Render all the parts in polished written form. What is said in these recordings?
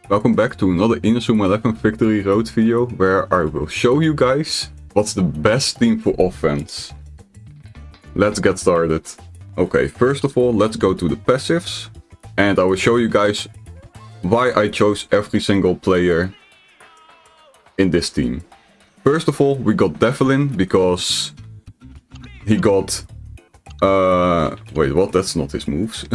Welcome back to another Inazuma 11 Victory Road video where I will show you guys what's the best team for offense. Let's get started. Okay, first of all, let's go to the passives and I will show you guys why I chose every single player in this team. First of all, we got Devlin because he got... wait, what? That's not his moves.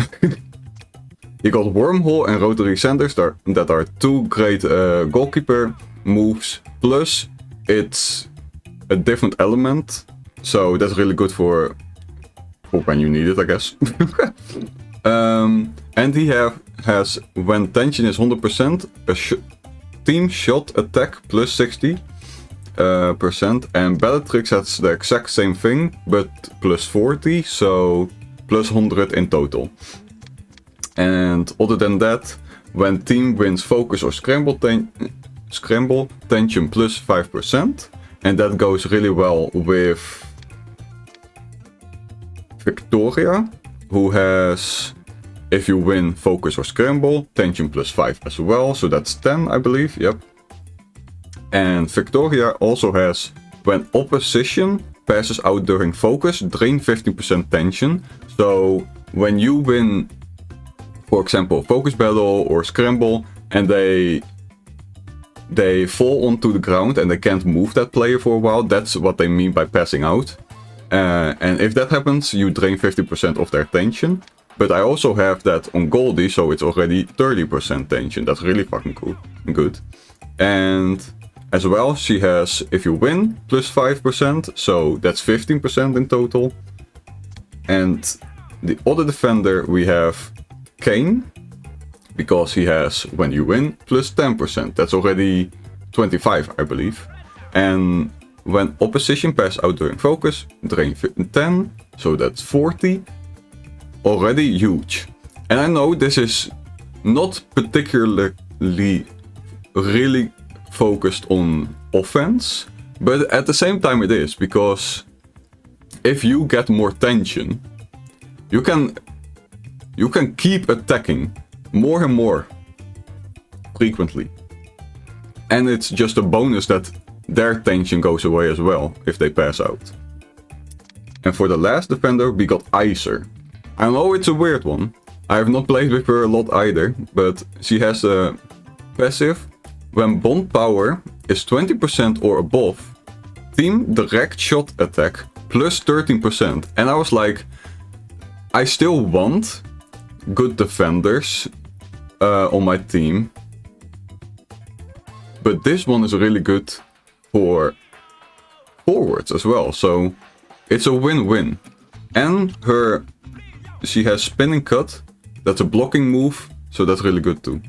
He got Wormhole and Rotary Sanders that are two great goalkeeper moves. Plus, it's a different element. So that's really good for when you need it, I guess. And he has, when tension is 100%, a team shot attack plus 60%. And Bellatrix has the exact same thing, but plus 40, so plus 100 in total. And other than that, when team wins focus or scramble, tension plus 5%. And that goes really well with Victoria, who has, if you win focus or scramble, tension plus 5 as well. So that's 10, I believe, yep. And Victoria also has, when opposition passes out during focus, drain 15% tension. So when you win, for example, focus battle or scramble, and they fall onto the ground and they can't move that player for a while, that's what they mean by passing out. And if that happens, you drain 50% of their tension. But I also have that on Goldie, so it's already 30% tension. That's really fucking cool and good. And as well, she has, if you win, plus 5%, so that's 15% in total. And the other defender we have Kane, because he has, when you win, plus 10%. That's already 25, I believe. And when opposition pass out during focus, drain 10, so that's 40. Already huge. And I know this is not particularly really focused on offense, but at the same time it is, because if you get more tension, you can keep attacking more and more frequently. And it's just a bonus that their tension goes away as well if they pass out. And for the last defender, we got Iser. I know it's a weird one. I have not played with her a lot either, but she has a passive. When bond power is 20% or above, team direct shot attack plus 13%. And I was like, I still want good defenders on my team, but this one is really good for forwards as well, so it's a win-win. And she has spinning cut, that's a blocking move, so that's really good too.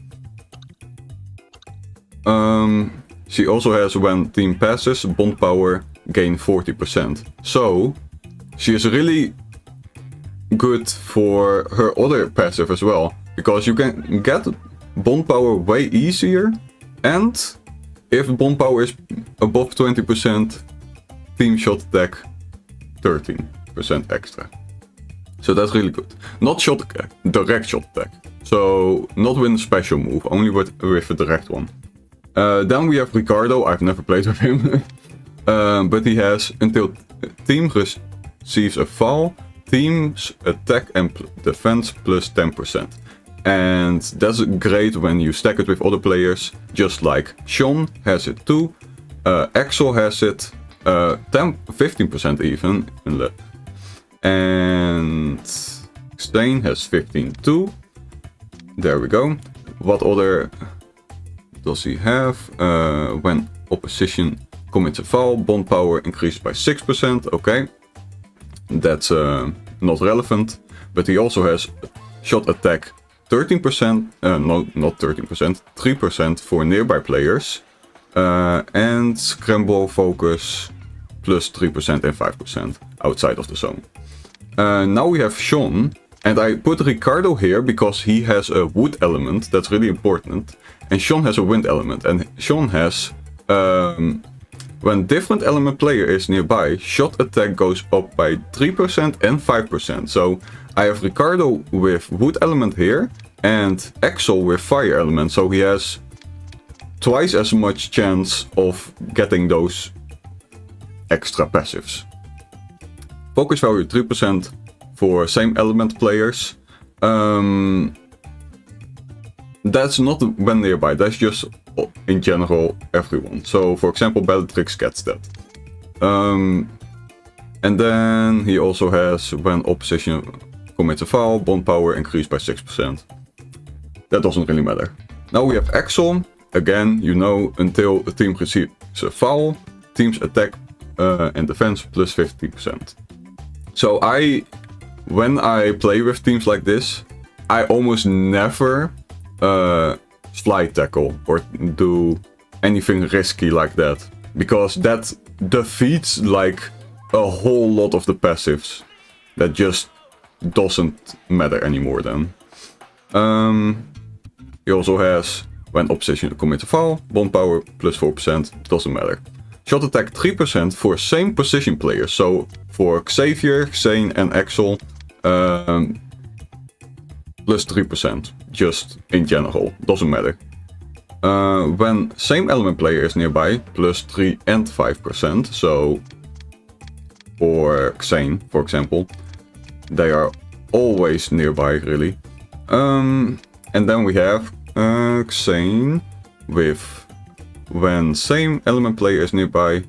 She also has, when team passes, bond power gain 40%, so she is really good for her other passive as well, because you can get bond power way easier, and if bond power is above 20%, team shot attack 13% extra. So that's really good. Not shot attack, direct shot attack. So not with a special move, only with a direct one. Then we have Ricardo. I've never played with him. But he has, until team receives a foul, team's attack and defense plus 10%. And that's great when you stack it with other players, just like Sean has it too, Axel has it, 15% even, and Stain has 15 too. There we go. What other does he have? When opposition commits a foul, bond power increases by 6%, okay. That's not relevant, but he also has shot attack 13%, no, not 13%, 3% for nearby players, and scramble focus plus 3% and 5% outside of the zone. Now we have Sean, and I put Ricardo here because he has a wood element, that's really important, and Sean has a wind element, and Sean has, when different element player is nearby, shot attack goes up by 3% and 5%. So I have Ricardo with wood element here, and Axel with fire element, so he has twice as much chance of getting those extra passives. Focus value 3% for same element players. That's not when nearby, that's just in general everyone. So for example, Bellatrix gets that. And then he also has when opposition commits a foul, bond power increased by 6%. That doesn't really matter. Now we have Axel. Again, you know, until a team receives a foul, teams attack and defense plus 50%. So when I play with teams like this, I almost never slide tackle or do anything risky like that, because that defeats like a whole lot of the passives. That just doesn't matter anymore then. He also has when opposition commits a foul, bond power plus 4%, doesn't matter. Shot attack 3% for same position players. So for Xavier, Xane and Axel, plus 3%, just in general, doesn't matter. When same element player is nearby, plus 3 and 5%, so for Xane, for example, they are always nearby, really. And then we have Xane with when same element player is nearby,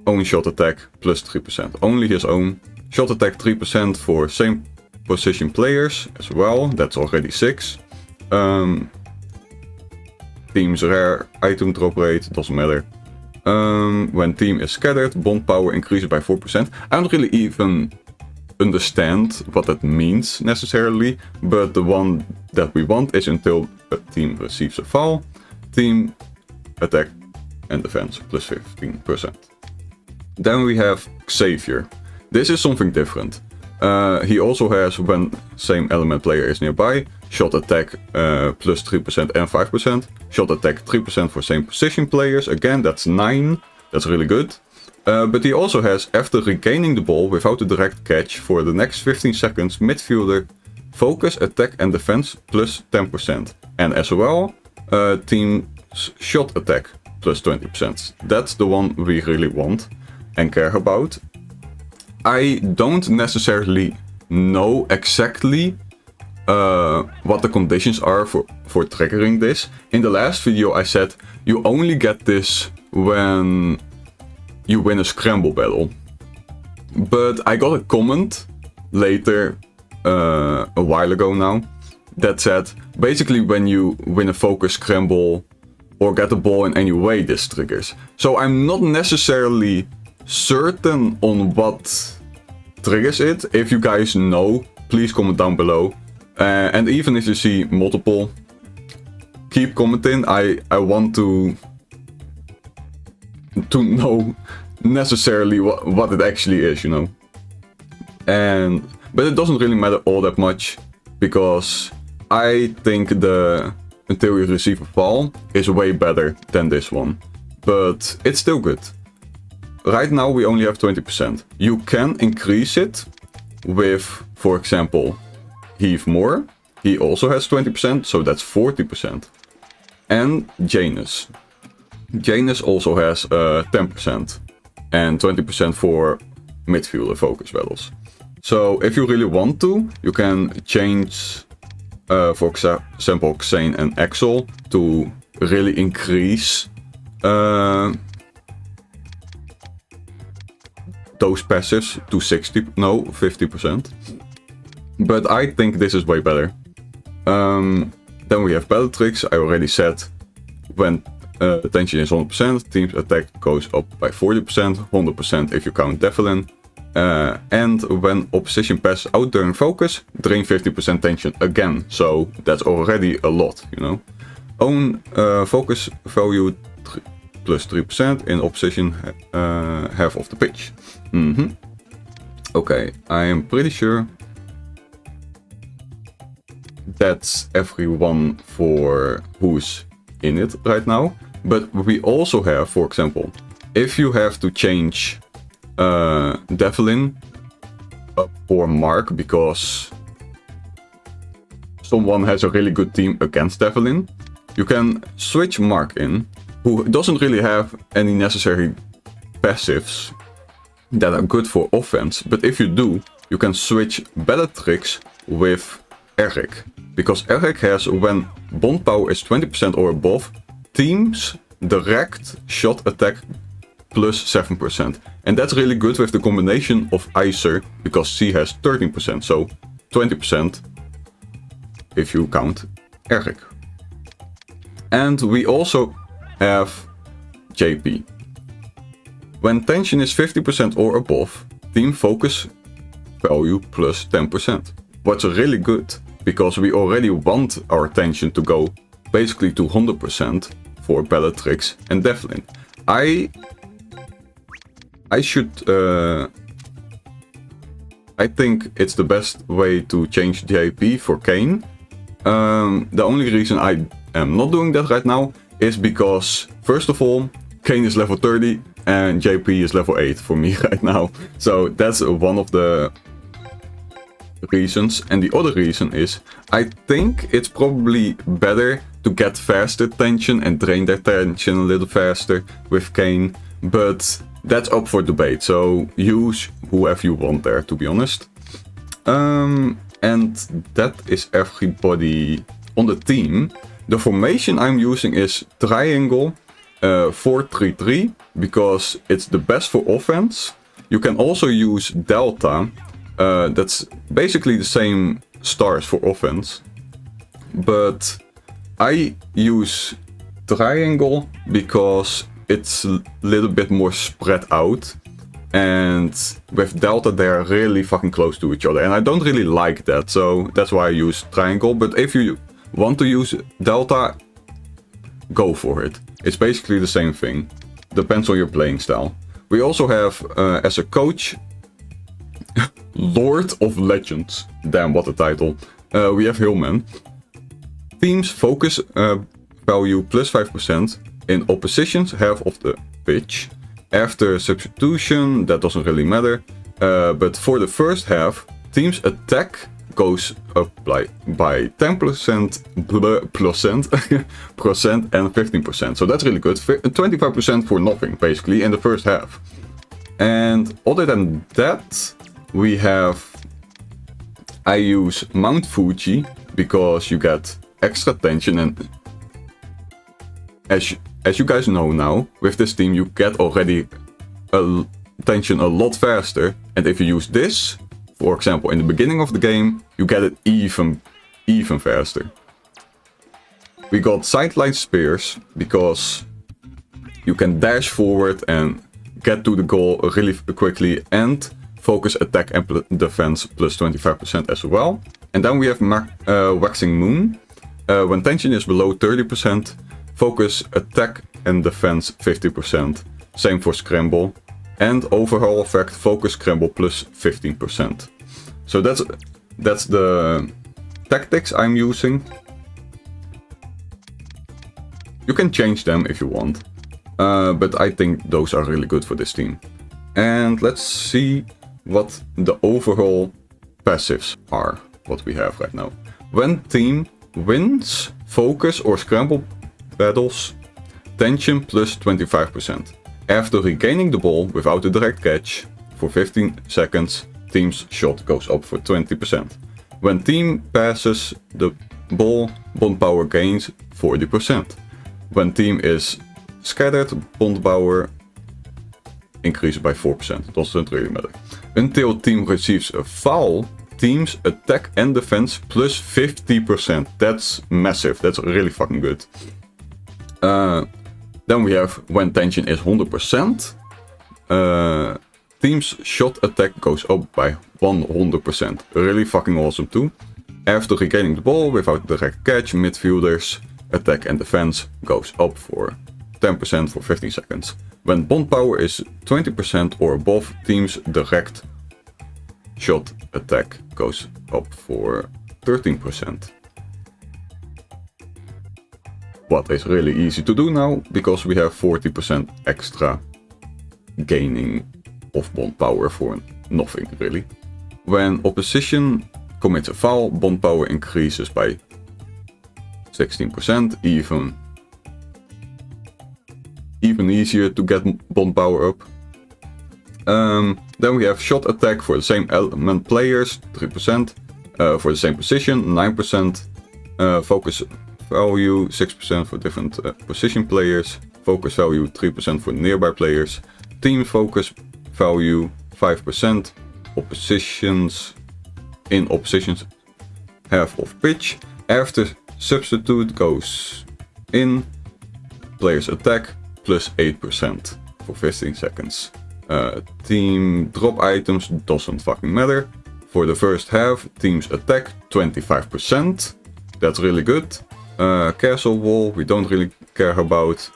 own shot attack plus 3%. Only his own. Shot attack 3% for same position players as well, that's already 6. Team's rare item drop rate, doesn't matter. When team is scattered, bond power increases by 4%. I don't really even understand what that means necessarily, but the one that we want is until a team receives a foul, team attack and defense plus 15%. Then we have Xavier. This is something different. He also has when same element player is nearby, shot attack plus 3% and 5%, shot attack 3% for same position players, again that's 9, that's really good. But he also has, after regaining the ball without a direct catch for the next 15 seconds, midfielder focus, attack and defense plus 10%. And as well, team's shot attack plus 20%. That's the one we really want and care about. I don't necessarily know exactly what the conditions are for triggering this. In the last video I said you only get this when you win a scramble battle. But I got a comment later, a while ago now, that said basically when you win a focus scramble or get the ball in any way, this triggers. So I'm not necessarily certain on what triggers it. If you guys know, please comment down below. And even if you see multiple, keep commenting. I want to know necessarily what it actually is, you know. But it doesn't really matter all that much, because I think the until you receive a fall is way better than this one. But it's still good. Right now we only have 20%. You can increase it with, for example, Heave More. He also has 20%, so that's 40%. And Janus. Janus also has 10% and 20% for midfielder focus battles. So if you really want to, you can change, for example, Xane and Axel to really increase those passives to 50%. But I think this is way better. Then we have Bellatrix. I already said when attention is 100%, team's attack goes up by 40%, 100% if you count Devlin. And when opposition passes out during focus, drain 50% tension again. So that's already a lot, you know. Own focus value plus 3% in opposition half of the pitch. Okay, I am pretty sure that's everyone for who's in it right now. But we also have, for example, if you have to change Devlin for Mark because someone has a really good team against Devlin, you can switch Mark in, who doesn't really have any necessary passives that are good for offense, but if you do, you can switch Bellatrix with Eric. Because Eric has, when bond power is 20% or above, teams direct shot attack plus 7%. And that's really good with the combination of Icer, because she has 13%, so 20% if you count Eric. And we also have JP. When tension is 50% or above, team focus value plus 10%. What's really good, because we already want our tension to go basically to 100% for Bellatrix and Devlin. I think it's the best way to change JP for Kayn. The only reason I am not doing that right now is because, first of all, Kayn is level 30 and JP is level 8 for me right now. So that's one of the reasons. And the other reason is, I think it's probably better to get faster tension and drain their tension a little faster with Kayn. But that's up for debate, so use whoever you want there, to be honest. And that is everybody on the team. The formation I'm using is triangle 4-3-3, because it's the best for offense. You can also use delta, that's basically the same stars for offense. But I use triangle because it's a little bit more spread out, and with delta they're really fucking close to each other, and I don't really like that, so that's why I use triangle. But if you want to use delta, go for it. It's basically the same thing, depends on your playing style. We also have as a coach Lord of Legends, damn what a title. We have Hillman. Teams focus value plus 5% in opposition's half of the pitch. After substitution, that doesn't really matter. But for the first half, team's attack goes up by 10%, percent and 15%. So that's really good. 25% for nothing, basically, in the first half. And other than that, we have... I use Mount Fuji, because you get extra tension, and as you guys know now, with this team you get already tension a lot faster, and if you use this, for example, in the beginning of the game, you get it even faster. We got Sideline Spears, because you can dash forward and get to the goal really quickly, and focus attack and defense plus 25% as well. And then we have Waxing Moon. When tension is below 30%, focus attack and defense 50%. Same for Scramble. And overhaul effect, focus Scramble plus 15%. So that's the tactics I'm using. You can change them if you want. But I think those are really good for this team. And let's see what the overall passives are, what we have right now. When team wins focus or scramble battles, tension plus 25%. After regaining the ball without a direct catch for 15 seconds, team's shot goes up for 20%. When team passes the ball, bond power gains 40%. When team is scattered, bond power increases by 4%. It doesn't really matter. Until team receives a foul, team's attack and defense plus 50%. That's massive. That's really fucking good. Then we have when tension is 100%. Team's shot attack goes up by 100%. Really fucking awesome too. After regaining the ball without direct catch, midfielders attack and defense goes up for 10% for 15 seconds. When bond power is 20% or above, team's direct shot attack goes up for 13%. What is really easy to do now, because we have 40% extra gaining of bond power for nothing really. When opposition commits a foul, bond power increases by 16%, even easier to get bond power up. Then we have shot attack for the same element players, 3%. For the same position, 9%. Focus value, 6% for different position players. Focus value, 3% for nearby players. Team focus value, 5%. Oppositions in oppositions half of pitch. After substitute goes in, players attack plus 8% for 15 seconds. Team drop items doesn't fucking matter. For the first half, teams attack 25%. That's really good. Castle wall, we don't really care about.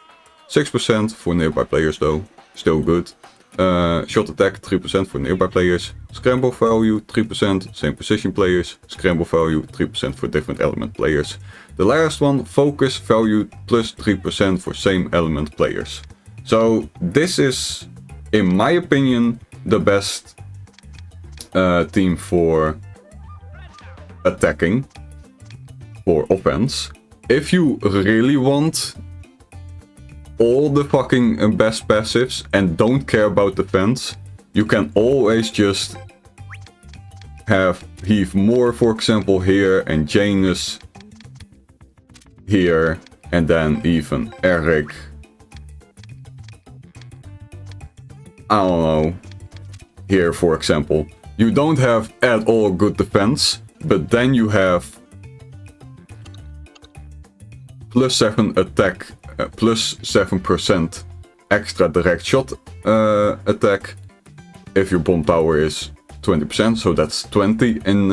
6% for nearby players though, still good. Shot attack 3% for nearby players. Scramble value 3%, same position players. Scramble value 3% for different element players. The last one, focus value plus 3% for same element players. So this is, in my opinion, the best team for attacking, for offense. If you really want all the fucking best passives and don't care about defense, you can always just have Heave More, for example, here, and Janus here, and then even Eric. I don't know, here, for example. You don't have at all good defense, but then you have plus 7 attack, plus 7% extra direct shot attack if your bond power is 20%, so that's 20 in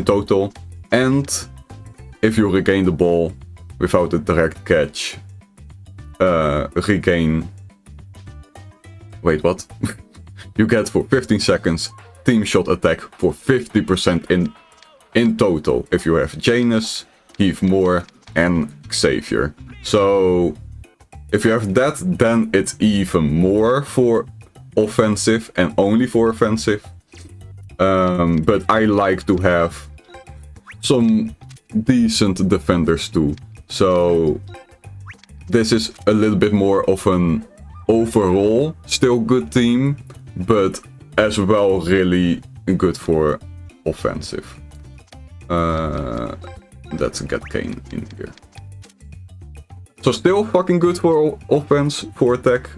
total. And if you regain the ball without a direct catch, wait, what? You get for 15 seconds team shot attack for 50% in total if you have Janus, Heave More, and Xavier. So if you have that, then it's even more for offensive and only for offensive. But I like to have some decent defenders too. So this is a little bit more of an overall still good team, but as well really good for offensive. Let's get Kane in here. So still fucking good for offense, for attack,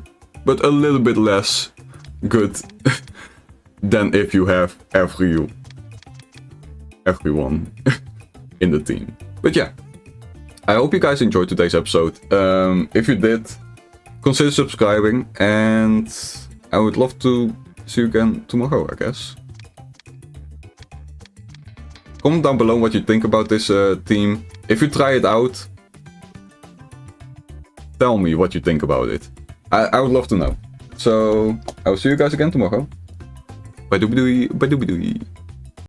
but a little bit less good than if you have everyone in the team. But yeah, I hope you guys enjoyed today's episode. If you did, consider subscribing, and I would love to see you again tomorrow, I guess. Comment down below what you think about this team. If you try it out, tell me what you think about it. I would love to know. So, I will see you guys again tomorrow. Bye doobie doobie.